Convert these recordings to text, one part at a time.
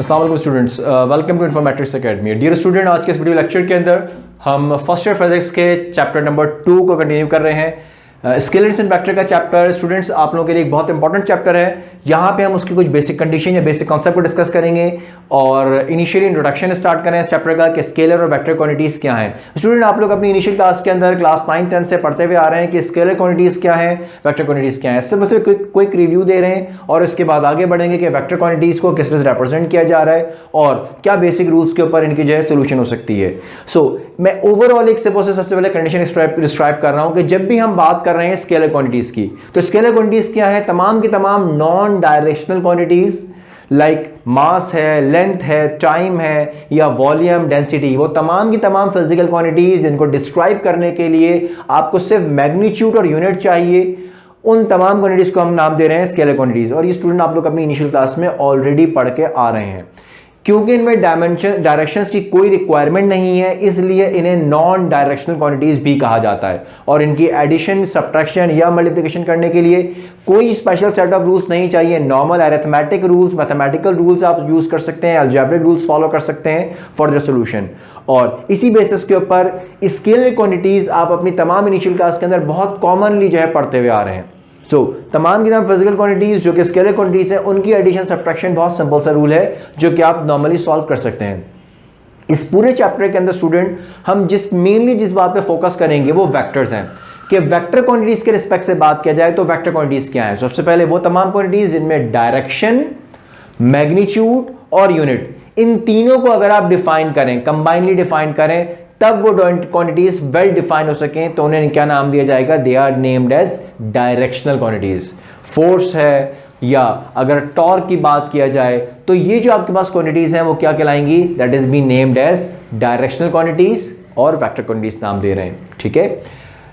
अस्सलाम वालेकुम students, welcome to informatics academy. Dear student, आज के इस वीडियो लेक्चर के अंदर हम फर्स्ट ईयर फिजिक्स के चैप्टर नंबर 2 को कंटिन्यू कर रहे हैं। स्केलर्स एंड वेक्टर का चैप्टर स्टूडेंट्स आप लोगों के लिए एक बहुत इंपॉर्टेंट चैप्टर है। यहाँ पे हम उसकी कुछ बेसिक कंडीशन या बेसिक कॉन्सेप्ट को डिस्कस करेंगे और इनिशियली इंट्रोडक्शन स्टार्ट करें इस चैप्टर का कि स्केलर और वेक्टर क्वांटिटीज क्या हैं। स्टूडेंट आप लोग अपनी इनिशियल क्लास के अंदर क्लास 9-10 से पढ़ते हुए आ रहे हैं कि स्केलर क्वांटिटीज क्या है, वेक्टर क्वांटिटीज क्या है। सिर्फ क्विक रिव्यू दे रहे हैं और इसके बाद आगे बढ़ेंगे कि वेक्टर क्वांटिटीज को किस तरह से रिप्रेजेंट किया जा रहा है और क्या बेसिक रूल्स के ऊपर इनकी जो है सोल्यूशन हो सकती है। मैं ओवरऑल एक सबसे पहले कंडीशन डिस्क्राइब कर रहा हूं कि जब भी हम बात कर रहे हैं स्केलर क्वांटिटीज की, तो स्केलर क्वांटिटीज क्या है? तमाम की तमाम non directional quantities like mass है, लेंथ है, टाइम है या वॉल्यूम, डेंसिटी, वो तमाम की तमाम फिजिकल क्वांटिटीज जिनको डिस्क्राइब करने के लिए आपको सिर्फ मैग्नीट्यूड और यूनिट चाहिए, उन तमाम क्वांटिटीज को हम नाम दे रहे हैं स्केलर क्वांटिटीज। और ये स्टूडेंट आप लोग अपनी इनिशियल क्लास में ऑलरेडी पढ़ के आ रहे हैं। क्योंकि इनमें डायरेक्शंस की कोई रिक्वायरमेंट नहीं है, इसलिए इन्हें नॉन डायरेक्शनल क्वांटिटीज भी कहा जाता है। और इनकी एडिशन, सब्ट्रैक्शन या मल्टीप्लिकेशन करने के लिए कोई स्पेशल सेट ऑफ रूल्स नहीं चाहिए। Normal arithmetic rules, mathematical rules आप यूज कर सकते हैं, अलजेब्रिक रूल्स फॉलो कर सकते हैं फॉर द सॉल्यूशन। और इसी बेसिस के ऊपर स्केलर क्वांटिटीज आप अपनी तमाम इनिशियल क्लास के अंदर बहुत कॉमनली जो है पढ़ते हुए आ रहे हैं। तमाम की तमाम फिजिकल क्वांटिटीज जो कि स्केलर क्वांटिटीज है, उनकी एडिशन सब्ट्रैक्शन बहुत सिंपल सा रूल है जो कि आप नॉर्मली सॉल्व कर सकते हैं। इस पूरे चैप्टर के अंदर स्टूडेंट हम जिस बात पे फोकस करेंगे वो वेक्टर्स हैं कि वेक्टर क्वांटिटीज के रिस्पेक्ट से बात किया जाए तो वेक्टर क्वांटिटीज क्या है। सबसे पहले वो तमाम क्वांटिटीज जिनमें डायरेक्शन, मैग्नीट्यूड और यूनिट, इन तीनों को अगर आप डिफाइन करें, कंबाइनली डिफाइन करें, तब वो क्वांटिटीज वेल डिफाइन हो सकें तो उन्हें क्या नाम दिया जाएगा? They are named as directional quantities. Force है या अगर टॉर्क की बात किया जाए तो ये जो आपके पास क्वांटिटीज हैं वो क्या कहलाएंगी? That is be named as directional quantities और वेक्टर क्वांटिटीज नाम दे रहे हैं। ठीक है,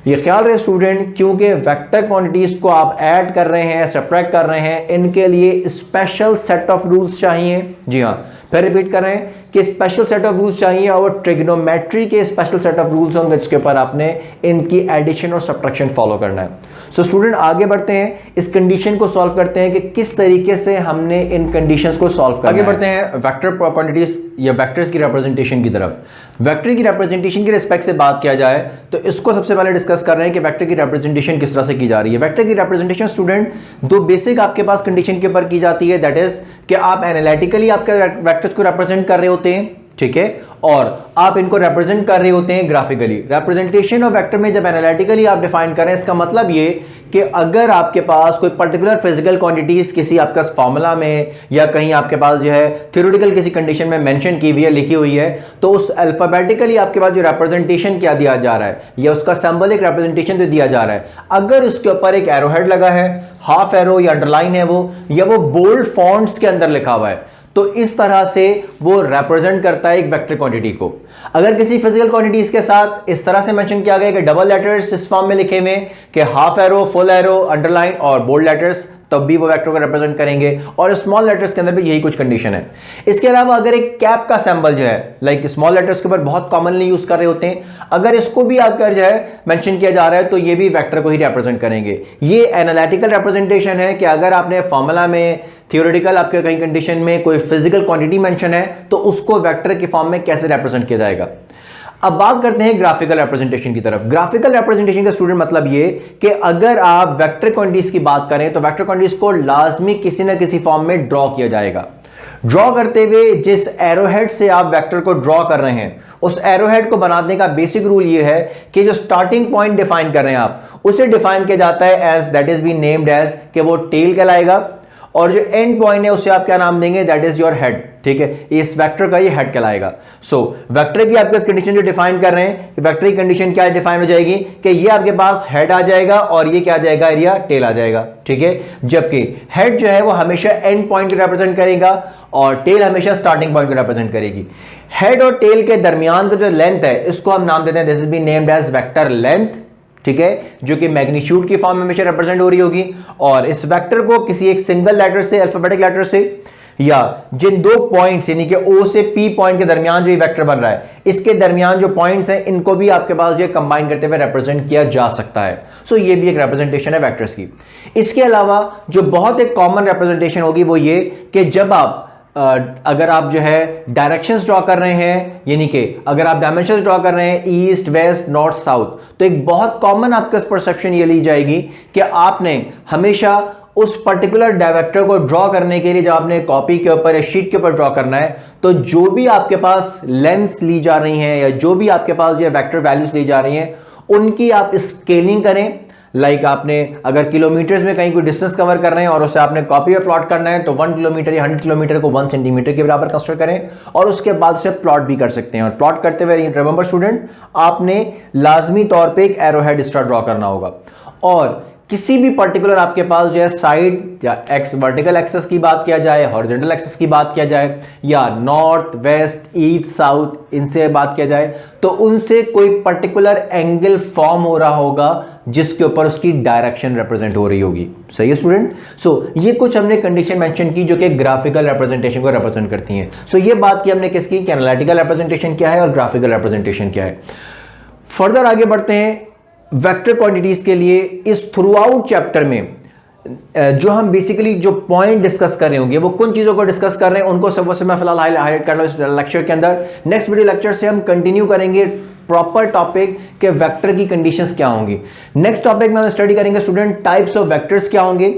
ये ख्याल रहे स्टूडेंट, क्योंकि वेक्टर क्वांटिटीज को आप ऐड कर रहे हैं, सब्ट्रैक्ट कर रहे हैं, इनके लिए स्पेशल सेट ऑफ रूल्स चाहिए। जी हाँ, फिर रिपीट कर रहे हैं कि स्पेशल सेट ऑफ रूल्स चाहिए और ट्रिग्नोमेट्री के स्पेशल सेट ऑफ रूल्स होंगे जिसके ऊपर आपने इनकी एडिशन और सब्ट्रैक्शन फॉलो करना है। स्टूडेंट आगे बढ़ते हैं, इस कंडीशन को सॉल्व करते हैं कि किस तरीके से हमने इन कंडीशंस को सॉल्व करना है। आगे बढ़ते हैं वेक्टर क्वांटिटीज या वेक्टर्स की रिप्रेजेंटेशन की तरफ। वेक्टर की रिप्रेजेंटेशन के रिस्पेक्ट से बात किया जाए तो इसको सबसे पहले डिस्कस कर रहे हैं कि वेक्टर की रिप्रेजेंटेशन किस तरह से की जा रही है। वेक्टर की रिप्रेजेंटेशन स्टूडेंट दो बेसिक आपके पास कंडीशन के ऊपर की जाती है। दैट इज कि आप एनालिटिकली आपके वेक्टर्स को रिप्रेजेंट कर रहे होते हैं, ठीक है, और आप इनको रिप्रेजेंट कर रहे होते हैं ग्राफिकली। रिप्रेजेंटेशन ऑफ वेक्टर में जब एनालिटिकली आप डिफाइन करें, इसका मतलब ये कि अगर आपके पास कोई पर्टिकुलर फिजिकल क्वांटिटीज किसी आपका फॉर्मूला में या कहीं आपके पास जो है थ्योरेटिकल किसी कंडीशन में मेंशन की हुई है, लिखी हुई है, तो उस अल्फाबेटिकली आपके पास जो रिप्रेजेंटेशन क्या दिया जा रहा है या उसका सिंबॉलिक रिप्रेजेंटेशन जो दिया जा रहा है, अगर उसके ऊपर एक एरो हेड लगा है, हाफ एरो या अंडरलाइन है वो, या वो बोल्ड फॉन्ट्स के अंदर लिखा हुआ है, तो इस तरह से वो रिप्रेजेंट करता है एक वेक्टर क्वांटिटी को। अगर किसी फिजिकल क्वांटिटीज के साथ इस तरह से मेंशन किया गया कि डबल लेटर्स इस फॉर्म में लिखे हुए कि half arrow, full arrow, underline और बोल्ड लेटर्स, तब भी वो वेक्टर को रिप्रेजेंट करेंगे। और स्मॉल लेटर्स के अंदर भी यही कुछ कंडीशन है। इसके अलावा अगर एक कैप का सिंबल जो है, लाइक स्मॉल लेटर्स के ऊपर बहुत कॉमनली यूज कर रहे होते हैं, अगर इसको भी आपका जो है मेंशन किया जा रहा है तो ये भी वेक्टर को ही रिप्रेजेंट करेंगे। ये एनालिटिकल रिप्रेजेंटेशन है कि अगर आपने फॉर्मूला में, थियोरेटिकल आपके कहीं कंडीशन में कोई फिजिकल क्वांटिटी मेंशन है तो उसको वेक्टर के फॉर्म में कैसे रिप्रेजेंट किया जाएगा। अब बात करते हैं ग्राफिकल रिप्रेजेंटेशन की तरफ। ग्राफिकल रिप्रेजेंटेशन का स्टूडेंट मतलब ये कि अगर आप वेक्टर क्वांटिटीज की बात करें तो वेक्टर क्वांटिटीज को लाजमी किसी ना किसी फॉर्म में ड्रॉ किया जाएगा। ड्रॉ करते हुए जिस एरोहेड से आप वेक्टर को ड्रॉ कर रहे हैं, उस एरोहेड को बनाने का बेसिक रूल ये है कि जो स्टार्टिंग पॉइंट डिफाइन कर रहे हैं आप, उसे डिफाइन किया जाता है as, that is be named as, कि वो टेल कहलाएगा, और जो एंड पॉइंट है उसे आप क्या नाम देंगे? That is your head. ठीक है, इस वेक्टर का ये हेड कहलाएगा। वेक्टर की आपके कंडीशन जो डिफाइन कर रहे हैं, वेक्टर की कंडीशन क्या डिफाइन हो जाएगी कि ये आपके पास हेड आ जाएगा और ये क्या आ जाएगा? एरिया टेल आ जाएगा। ठीक है, जबकि हेड जो है वो हमेशा एंड पॉइंट को रिप्रेजेंट करेगा और टेल हमेशा स्टार्टिंग पॉइंट को रिप्रेजेंट करेगी। हेड और टेल के दरमियान का जो लेंथ है, इसको हम नाम देते हैं, this is be named as vector length. ठीक है, जो कि मैग्नीट्यूड की फॉर्म में हमेशा रिप्रेजेंट हो रही होगी। और इस वेक्टर को किसी एक सिंगल लेटर से, अल्फाबेटिक लेटर से, या जिन दो पॉइंट्स यानी कि O से P पॉइंट के दरमियान जो ये वेक्टर बन रहा है, इसके दरमियान जो पॉइंट्स हैं, इनको भी आपके पास जो कंबाइन करते हुए रिप्रेजेंट किया जा सकता है। ये भी एक रिप्रेजेंटेशन है वेक्टर्स की। इसके अलावा जो बहुत एक कॉमन रिप्रेजेंटेशन होगी वो ये कि जब आप अगर आप जो है डायरेक्शंस ड्रॉ कर रहे हैं, यानी कि अगर आप डायमेंशंस ड्रॉ कर रहे हैं ईस्ट वेस्ट नॉर्थ साउथ, तो एक बहुत कॉमन आपका परसेप्शन ये ली जाएगी कि आपने हमेशा उस पर्टिकुलर डायरेक्टर को ड्रॉ करने के लिए जब आपने कॉपी के ऊपर या शीट के ऊपर ड्रॉ करना है, तो जो भी आपके पास लेंथ्स ली जा रही हैं या जो भी आपके पास जो वेक्टर वैल्यूज ली जा रही हैं, उनकी आप स्केलिंग करें। लाइक आपने अगर किलोमीटर्स में कहीं कोई डिस्टेंस कवर कर रहे हैं और उसे आपने कॉपी में प्लॉट करना है, तो 1 किलोमीटर या 100 किलोमीटर को 1 सेंटीमीटर के बराबर कंसीडर करें और उसके बाद उसे प्लॉट भी कर सकते हैं। और प्लॉट करते हुए रिमेंबर स्टूडेंट, आपने लाजमी तौर पे एक एरोहेड स्टार ड्रॉ करना होगा। और किसी भी पर्टिकुलर आपके पास जो है साइड या एक्स वर्टिकल एक्सेस की बात किया जाए, हॉरिजॉन्टल एक्सेस की बात किया जाए, या नॉर्थ वेस्ट ईस्ट साउथ इनसे बात किया जाए, तो उनसे कोई पर्टिकुलर एंगल फॉर्म हो रहा होगा जिसके ऊपर उसकी डायरेक्शन रिप्रेजेंट हो रही होगी। सही है स्टूडेंट? सो ये कुछ हमने कंडीशन मेंशन की जो कि ग्राफिकल रिप्रेजेंटेशन को रिप्रेजेंट करती हैं। सो ये बात की हमने किसकी, कि एनालिटिकल रिप्रेजेंटेशन क्या है और ग्राफिकल रिप्रेजेंटेशन क्या है। फर्दर आगे बढ़ते हैं वेक्टर क्वांटिटीज के लिए। इस थ्रू आउट चैप्टर में जो हम बेसिकली जो पॉइंट डिस्कस कर रहे होंगे, वो कुछ चीजों को डिस्कस कर रहे हैं, उनको सबसे मैं फिलहाल हाईलाइट कर रहा हूं इस लेक्चर के अंदर। नेक्स्ट वीडियो लेक्चर से हम कंटिन्यू करेंगे प्रॉपर टॉपिक के वेक्टर की कंडीशंस क्या होंगी। नेक्स्ट टॉपिक में हम स्टडी करेंगे स्टूडेंट टाइप्स ऑफ वेक्टर्स क्या होंगे,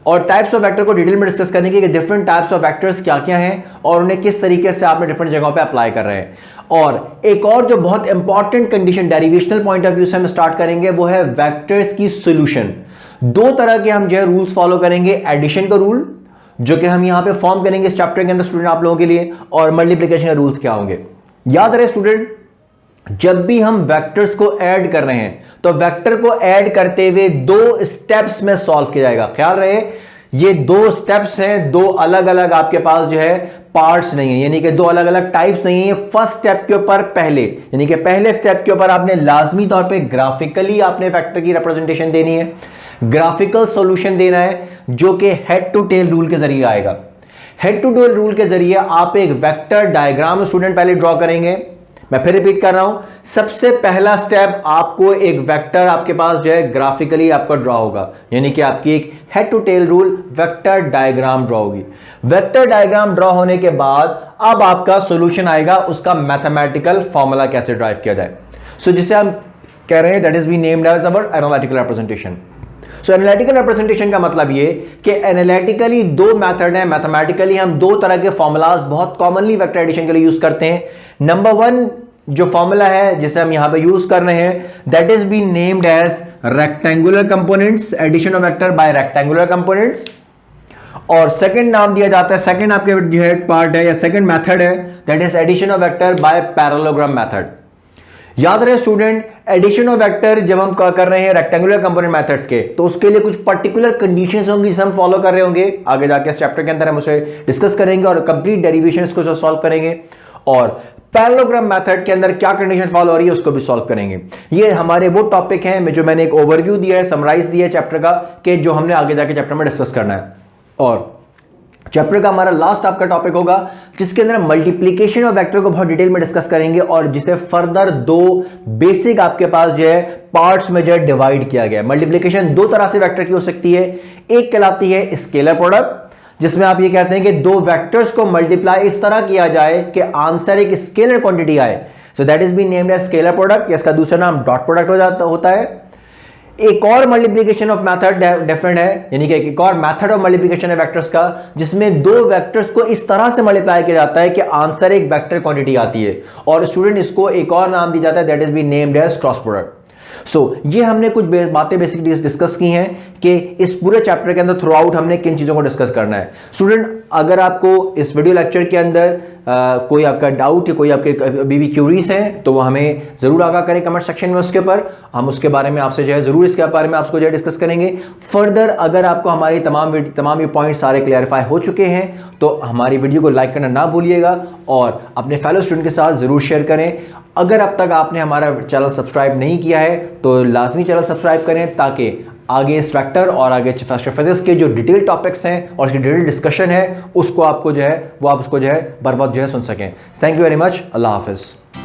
और टाइप्स ऑफ वेक्टर को डिटेल में डिस्कस करेंगे कि डिफरेंट टाइप्स ऑफ वेक्टर्स क्या क्या हैं और उन्हें किस तरीके से आपने डिफरेंट जगहों पे अप्लाई कर रहे हैं। और एक और जो बहुत important condition derivational point of view से हम स्टार्ट करेंगे वो है वेक्टर्स की सॉल्यूशन। दो तरह के हम जो है रूल्स फॉलो करेंगे, एडिशन का रूल जो कि हम यहां पे फॉर्म करेंगे इस चैप्टर के अंदर स्टूडेंट आप लोगों के लिए, और मल्टीप्लिकेशन के रूल्स क्या होंगे। याद रहे स्टूडेंट, जब भी हम वेक्टर्स को ऐड कर रहे हैं तो वेक्टर को ऐड करते हुए 2 स्टेप्स में सॉल्व किया जाएगा। ख्याल रहे ये 2 स्टेप्स हैं, 2 अलग अलग आपके पास जो है पार्ट्स नहीं है, यानी कि 2 अलग अलग टाइप्स नहीं है। फर्स्ट स्टेप के ऊपर पहले, यानी कि पहले स्टेप के ऊपर आपने लाजमी तौर पे ग्राफिकली आपने वेक्टर की रिप्रेजेंटेशन देनी है, ग्राफिकल सॉल्यूशन देना है, जो कि हेड टू टेल रूल के जरिए आएगा। हेड टू टेल रूल के जरिए आप एक वेक्टर डायग्राम स्टूडेंट पहले ड्रॉ करेंगे। मैं फिर रिपीट कर रहा हूं, सबसे पहला स्टेप आपको एक वेक्टर आपके पास जो है ग्राफिकली आपका ड्रॉ होगा, यानी कि आपकी एक head to tail rule vector diagram draw होगी। वेक्टर डायग्राम ड्रॉ होने के बाद अब आपका सॉल्यूशन आएगा, उसका मैथमेटिकल फॉर्मूला कैसे ड्राइव किया जाए। सो जिसे हम कह रहे हैं that is be named as our analytical representation. So analytical representation का मतलब ये कि एनालिटिकली 2 मेथड है, मैथमेटिकली हम 2 तरह के फॉर्मूलाज बहुत कॉमनली वेक्टर एडिशन के लिए यूज करते हैं। नंबर 1 जो फॉर्मूला है जिसे हम यहां पे यूज कर रहे हैं that is be named as rectangular components, addition of vector by rectangular components. और सेकंड नाम दिया जाता है, सेकंड आपके जो है पार्ट है या सेकंड मेथड है that is addition of vector by parallelogram method. याद रहे स्टूडेंट, एडिशन ऑफ वेक्टर जब हम कर रहे हैं रेक्टेंगुलर कंपोनेंट मेथड्स के, तो उसके लिए कुछ पर्टिकुलर कंडीशंस होंगी जिसे हम फॉलो कर रहे होंगे। आगे जाके इस चैप्टर के अंदर हम उसे डिस्कस करेंगे और कंप्लीट डेरिवेशंस को सॉल्व करेंगे, और पैरेललोग्राम मेथड के अंदर क्या कंडीशन फॉलो हो रही है उसको भी सॉल्व करेंगे। ये हमारे वो टॉपिक हैं जो मैंने एक ओवरव्यू दिया है, समराइज दिया है चैप्टर का, कि जो हमने आगे जाके चैप्टर में डिस्कस करना है। और चैप्टर का हमारा लास्ट आपका टॉपिक होगा जिसके अंदर मल्टीप्लिकेशन ऑफ वेक्टर को बहुत डिटेल में डिस्कस करेंगे, और जिसे फर्दर 2 बेसिक आपके पास जो है पार्ट्स में जो है डिवाइड किया गया है। मल्टीप्लिकेशन 2 तरह से वेक्टर की हो सकती है, एक कहलाती है स्केलर प्रोडक्ट, जिसमें आप ये कहते हैं कि 2 वेक्टर्स को मल्टीप्लाई इस तरह किया जाए कि आंसर एक स्केलर क्वांटिटी आए, so that is be named as scalar product. इसका दूसरा नाम डॉट प्रोडक्ट होता है। एक और मल्टीप्लिकेशन ऑफ मेथड डिफरेंट है, यानी कि एक और मेथड ऑफ मल्टीप्लिकेशन है वेक्टर्स का, जिसमें 2 वेक्टर्स को इस तरह से मल्टीप्लाई किया जाता है कि आंसर एक वेक्टर क्वांटिटी आती है, और स्टूडेंट इसको एक और नाम दिया जाता है that is be named as cross product. So ये हमने कुछ बातें बेसिक डिस्कस की हैं कि इस पूरे चैप्टर के अंदर थ्रू आउट हमने किन चीज़ों को डिस्कस करना है। स्टूडेंट, अगर आपको इस वीडियो लेक्चर के अंदर कोई आपका डाउट या कोई आपके अभी भी क्यूरीज हैं तो वो हमें ज़रूर आगाह करें कमेंट सेक्शन में, उसके ऊपर हम उसके बारे में आपसे जो है ज़रूर इसके बारे में आपको जो है डिस्कस करेंगे। फर्दर अगर आपको हमारी तमाम ये पॉइंट सारे क्लैरिफाई हो चुके हैं तो हमारी वीडियो को लाइक करना ना भूलिएगा और अपने फेलो स्टूडेंट के साथ ज़रूर शेयर करें। अगर अब तक आपने हमारा चैनल सब्सक्राइब नहीं किया है तो लाजमी चैनल सब्सक्राइब करें, ताकि आगे इस फैक्टर और आगे फैक्टर फिजिक्स के जो डिटेल टॉपिक्स हैं और इसकी डिटेल डिस्कशन है उसको आपको जो है वो आप उसको जो है बर वक्त जो है सुन सकें। Thank you very much. Allah हाफिज़।